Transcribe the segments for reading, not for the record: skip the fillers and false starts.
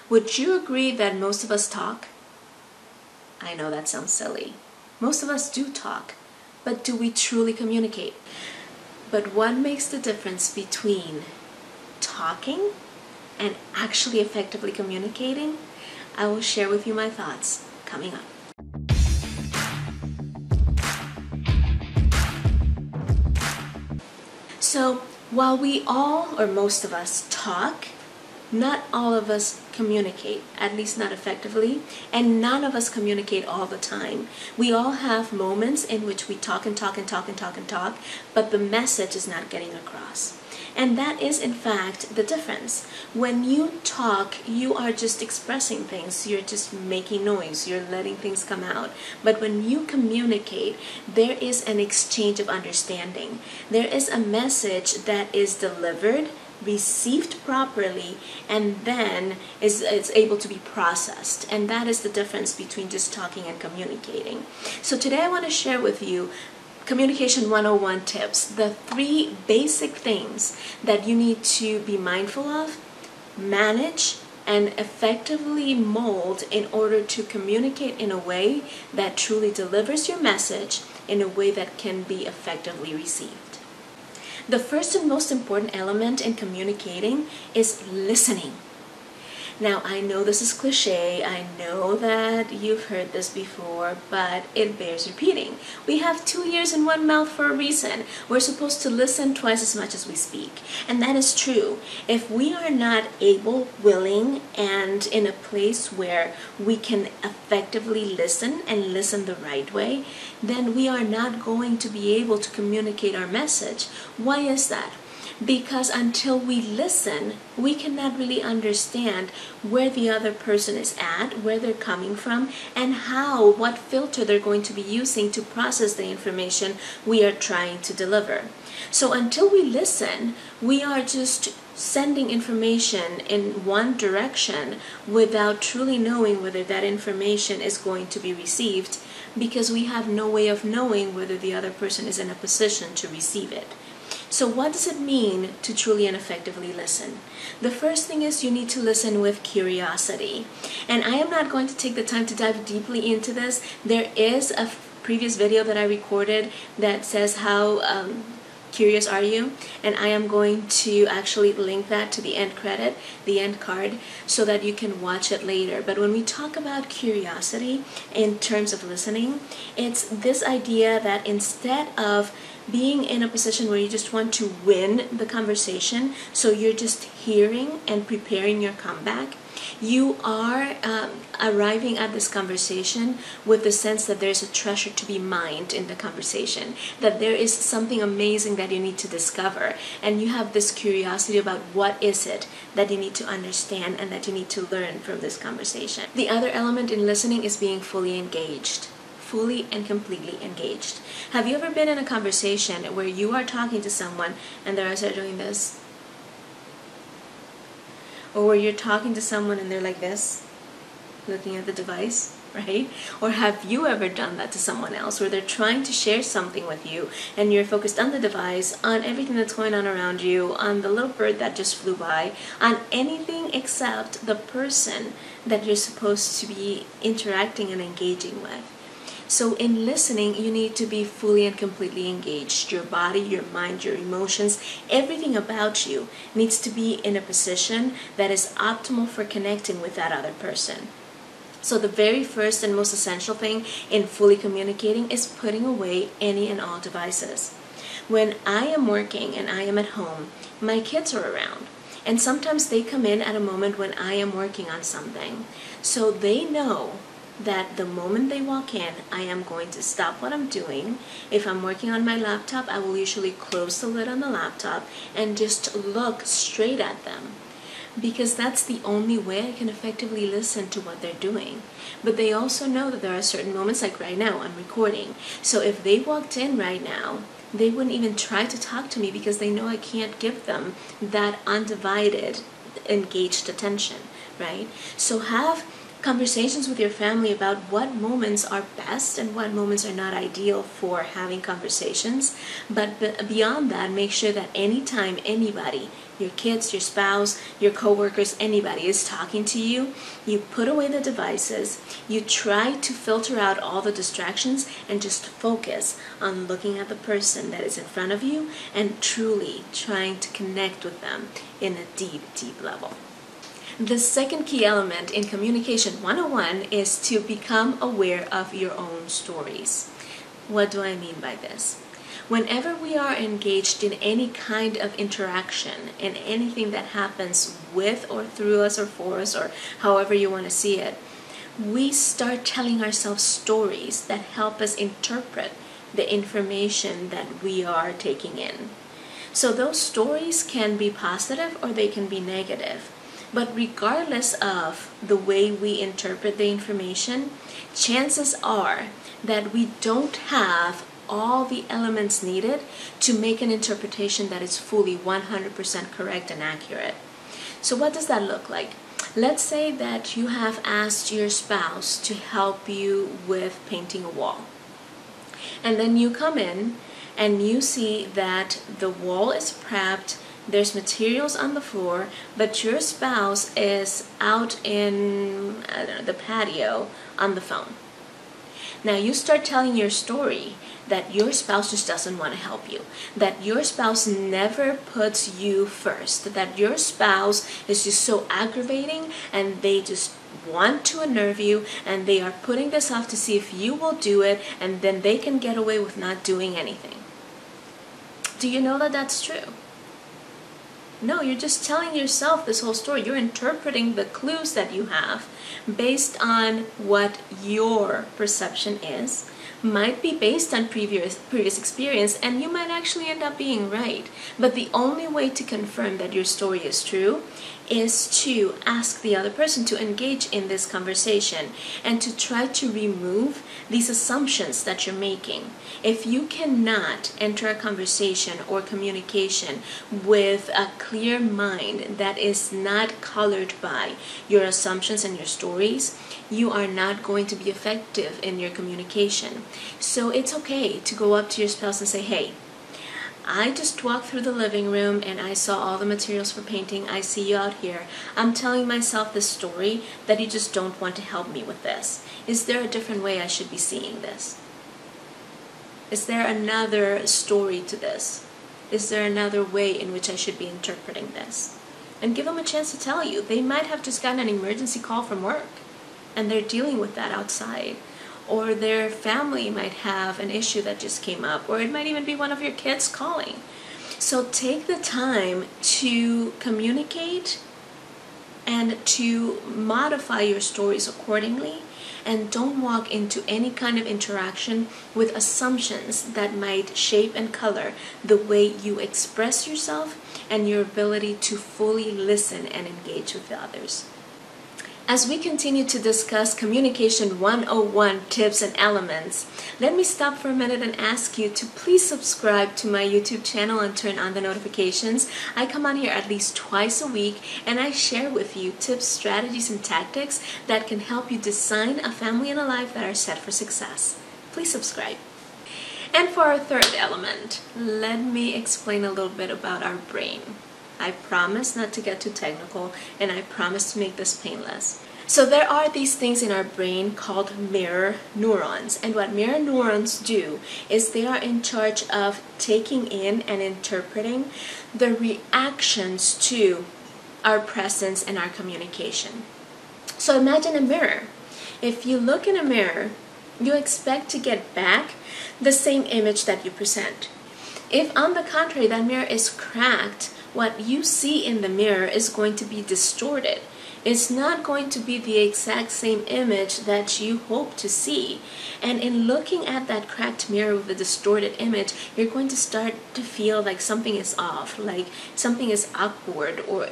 Would you agree that most of us talk? I know that sounds silly. Most of us do talk, but do we truly communicate? But what makes the difference between talking and actually effectively communicating? I will share with you my thoughts coming up. So, while we all, or most of us, talk, not all of us communicate, at least not effectively, and none of us communicate all the time. We all have moments in which we talk and talk and talk and talk and talk, but the message is not getting across. And that is, in fact, the difference. When you talk, you are just expressing things. You're just making noise. You're letting things come out. But when you communicate, there is an exchange of understanding. There is a message that is delivered, received properly, and then is able to be processed. And that is the difference between just talking and communicating. So today I want to share with you Communication 101 tips, the 3 basic things that you need to be mindful of, manage, and effectively mold in order to communicate in a way that truly delivers your message in a way that can be effectively received. The first and most important element in communicating is listening. Now, I know this is cliche, I know that you've heard this before, but it bears repeating. We have 2 ears and 1 mouth for a reason. We're supposed to listen twice as much as we speak. And that is true. If we are not able, willing, and in a place where we can effectively listen and listen the right way, then we are not going to be able to communicate our message. Why is that? Because until we listen, we cannot really understand where the other person is at, where they're coming from, and what filter they're going to be using to process the information we are trying to deliver. So until we listen, we are just sending information in one direction without truly knowing whether that information is going to be received, because we have no way of knowing whether the other person is in a position to receive it. So what does it mean to truly and effectively listen? The first thing is you need to listen with curiosity. And I am not going to take the time to dive deeply into this. There is a previous video that I recorded that says how curious are you? And I am going to actually link that to the end credit, the end card, so that you can watch it later. But when we talk about curiosity in terms of listening, it's this idea that instead of being in a position where you just want to win the conversation, so you're just hearing and preparing your comeback, you are arriving at this conversation with the sense that there's a treasure to be mined in the conversation, that there is something amazing that you need to discover, and you have this curiosity about what is it that you need to understand and that you need to learn from this conversation. The other element in listening is being fully engaged. Fully and completely engaged. Have you ever been in a conversation where you are talking to someone and they're also doing this? Or where you're talking to someone and they're like this, looking at the device, right? Or have you ever done that to someone else where they're trying to share something with you and you're focused on the device, on everything that's going on around you, on the little bird that just flew by, on anything except the person that you're supposed to be interacting and engaging with? So in listening, you need to be fully and completely engaged. Your body, your mind, your emotions, everything about you needs to be in a position that is optimal for connecting with that other person. So the very first and most essential thing in fully communicating is putting away any and all devices. When I am working and I am at home, my kids are around. And sometimes they come in at a moment when I am working on something. So they know that the moment they walk in, I am going to stop what I'm doing. If I'm working on my laptop, I will usually close the lid on the laptop and just look straight at them, because that's the only way I can effectively listen to what they're doing. But they also know that there are certain moments, like right now, I'm recording. So if they walked in right now, they wouldn't even try to talk to me because they know I can't give them that undivided, engaged attention, right? So have conversations with your family about what moments are best and what moments are not ideal for having conversations. But beyond that, make sure that anytime anybody, your kids, your spouse, your coworkers, anybody is talking to you, you put away the devices, you try to filter out all the distractions and just focus on looking at the person that is in front of you and truly trying to connect with them in a deep, deep level. The second key element in Communication 101 is to become aware of your own stories. What do I mean by this? Whenever we are engaged in any kind of interaction, in anything that happens with or through us or for us or however you want to see it, we start telling ourselves stories that help us interpret the information that we are taking in. So those stories can be positive or they can be negative. But regardless of the way we interpret the information, chances are that we don't have all the elements needed to make an interpretation that is fully 100% correct and accurate. So what does that look like? Let's say that you have asked your spouse to help you with painting a wall. And then you come in and you see that the wall is prepped, there's materials on the floor, but your spouse is out in, the patio on the phone. Now you start telling your story that your spouse just doesn't want to help you, that your spouse never puts you first, that your spouse is just so aggravating and they just want to unnerve you and they are putting this off to see if you will do it and then they can get away with not doing anything. Do you know that that's true? No, you're just telling yourself this whole story. You're interpreting the clues that you have based on what your perception is. Might be based on previous experience, and you might actually end up being right. But the only way to confirm that your story is true is to ask the other person to engage in this conversation and to try to remove these assumptions that you're making. If you cannot enter a conversation or communication with a clear mind that is not colored by your assumptions and your stories, you are not going to be effective in your communication. So it's okay to go up to your spouse and say, hey, I just walked through the living room and I saw all the materials for painting. I see you out here. I'm telling myself this story that you just don't want to help me with this. Is there a different way I should be seeing this? Is there another story to this? Is there another way in which I should be interpreting this? And give them a chance to tell you. They might have just gotten an emergency call from work and they're dealing with that outside. Or their family might have an issue that just came up, or it might even be one of your kids calling. So take the time to communicate and to modify your stories accordingly, and don't walk into any kind of interaction with assumptions that might shape and color the way you express yourself and your ability to fully listen and engage with others. As we continue to discuss Communication 101 tips and elements, let me stop for a minute and ask you to please subscribe to my YouTube channel and turn on the notifications. I come on here at least twice a week and I share with you tips, strategies, and tactics that can help you design a family and a life that are set for success. Please subscribe. And for our third element, let me explain a little bit about our brain. I promise not to get too technical, and I promise to make this painless. So there are these things in our brain called mirror neurons, and what mirror neurons do is they are in charge of taking in and interpreting the reactions to our presence and our communication. So imagine a mirror. If you look in a mirror, you expect to get back the same image that you present. If on the contrary that mirror is cracked, what you see in the mirror is going to be distorted. It's not going to be the exact same image that you hope to see. And in looking at that cracked mirror with a distorted image, you're going to start to feel like something is off, like something is awkward or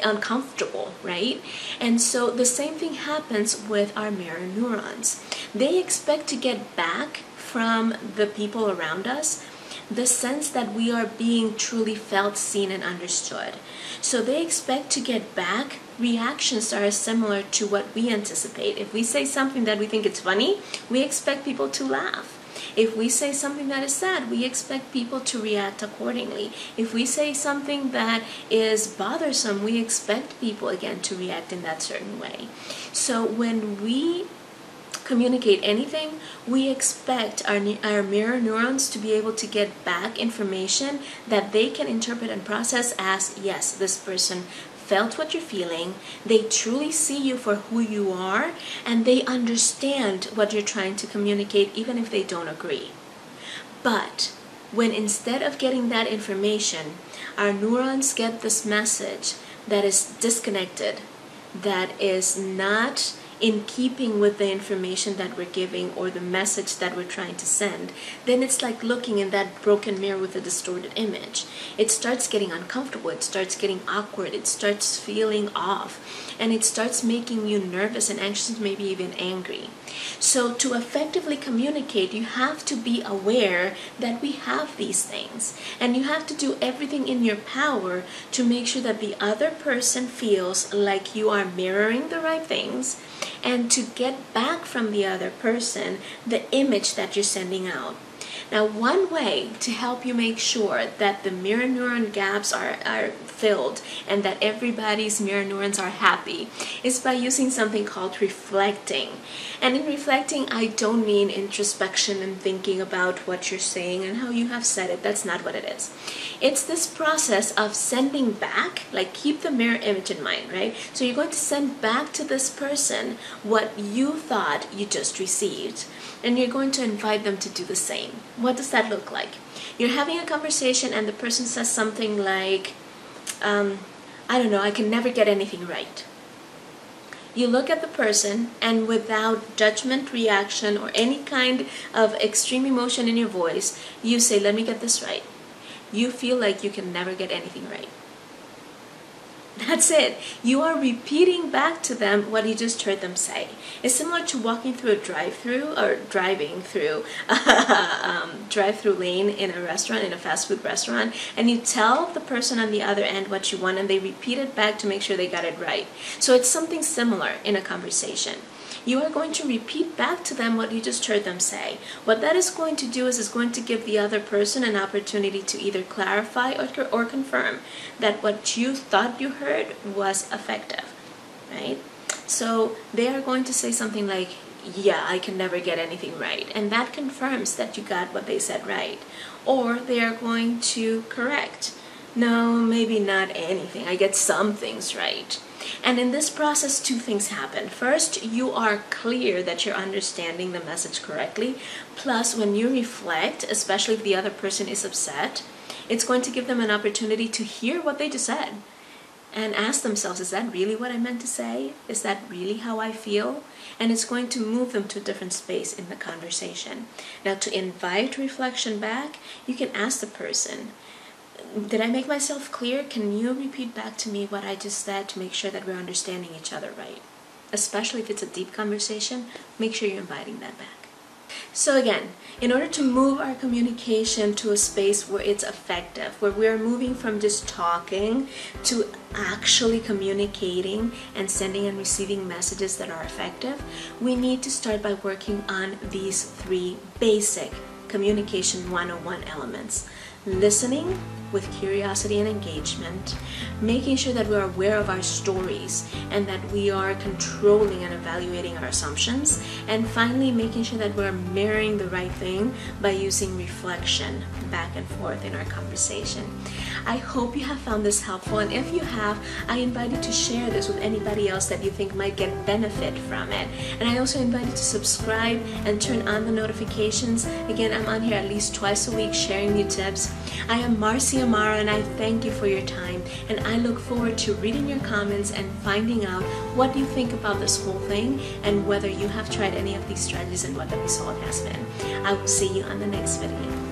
uncomfortable, right? And so the same thing happens with our mirror neurons. They expect to get back from the people around us the sense that we are being truly felt, seen, and understood. So they expect to get back reactions that are similar to what we anticipate. If we say something that we think it's funny, we expect people to laugh. If we say something that is sad, we expect people to react accordingly. If we say something that is bothersome, we expect people again to react in that certain way. So when we communicate anything, we expect our mirror neurons to be able to get back information that they can interpret and process as, yes, this person felt what you're feeling, they truly see you for who you are, and they understand what you're trying to communicate even if they don't agree. But when instead of getting that information, our neurons get this message that is disconnected, that is not in keeping with the information that we're giving or the message that we're trying to send, then it's like looking in that broken mirror with a distorted image. It starts getting uncomfortable, it starts getting awkward, it starts feeling off, and it starts making you nervous and anxious, maybe even angry. So to effectively communicate, you have to be aware that we have these things, and you have to do everything in your power to make sure that the other person feels like you are mirroring the right things, and to get back from the other person the image that you're sending out. Now, one way to help you make sure that the mirror neuron gaps are filled and that everybody's mirror neurons are happy is by using something called reflecting. And in reflecting, I don't mean introspection and thinking about what you're saying and how you have said it. That's not what it is. It's this process of sending back, like keep the mirror image in mind, right? So you're going to send back to this person what you thought you just received, and you're going to invite them to do the same. What does that look like? You're having a conversation and the person says something like, I don't know, I can never get anything right. You look at the person and without judgment, reaction, or any kind of extreme emotion in your voice, you say, let me get this right. You feel like you can never get anything right. That's it. You are repeating back to them what you just heard them say. It's similar to walking through a drive-through or driving through a drive-through lane in a restaurant, in a fast food restaurant, and you tell the person on the other end what you want and they repeat it back to make sure they got it right. So it's something similar in a conversation. You are going to repeat back to them what you just heard them say. What that is going to do is it's going to give the other person an opportunity to either clarify or confirm that what you thought you heard was effective, right? So they are going to say something like, yeah, I can never get anything right. And that confirms that you got what they said right. Or they are going to correct. No, maybe not anything. I get some things right. And in this process, two things happen. First, you are clear that you're understanding the message correctly. Plus, when you reflect, especially if the other person is upset, it's going to give them an opportunity to hear what they just said and ask themselves, is that really what I meant to say? Is that really how I feel? And it's going to move them to a different space in the conversation. Now, to invite reflection back, you can ask the person, did I make myself clear? Can you repeat back to me what I just said to make sure that we're understanding each other right? Especially if it's a deep conversation, make sure you're inviting that back. So again, in order to move our communication to a space where it's effective, where we're moving from just talking to actually communicating and sending and receiving messages that are effective, we need to start by working on these three basic communication 101 elements. Listening with curiosity and engagement, making sure that we're aware of our stories and that we are controlling and evaluating our assumptions, and finally making sure that we're mirroring the right thing by using reflection back and forth in our conversation. I hope you have found this helpful, and if you have, I invite you to share this with anybody else that you think might get benefit from it. And I also invite you to subscribe and turn on the notifications. Again, I'm on here at least twice a week sharing new tips. I am Marcy Amara, and I thank you for your time, and I look forward to reading your comments and finding out what you think about this whole thing and whether you have tried any of these strategies and what the result has been. I will see you on the next video.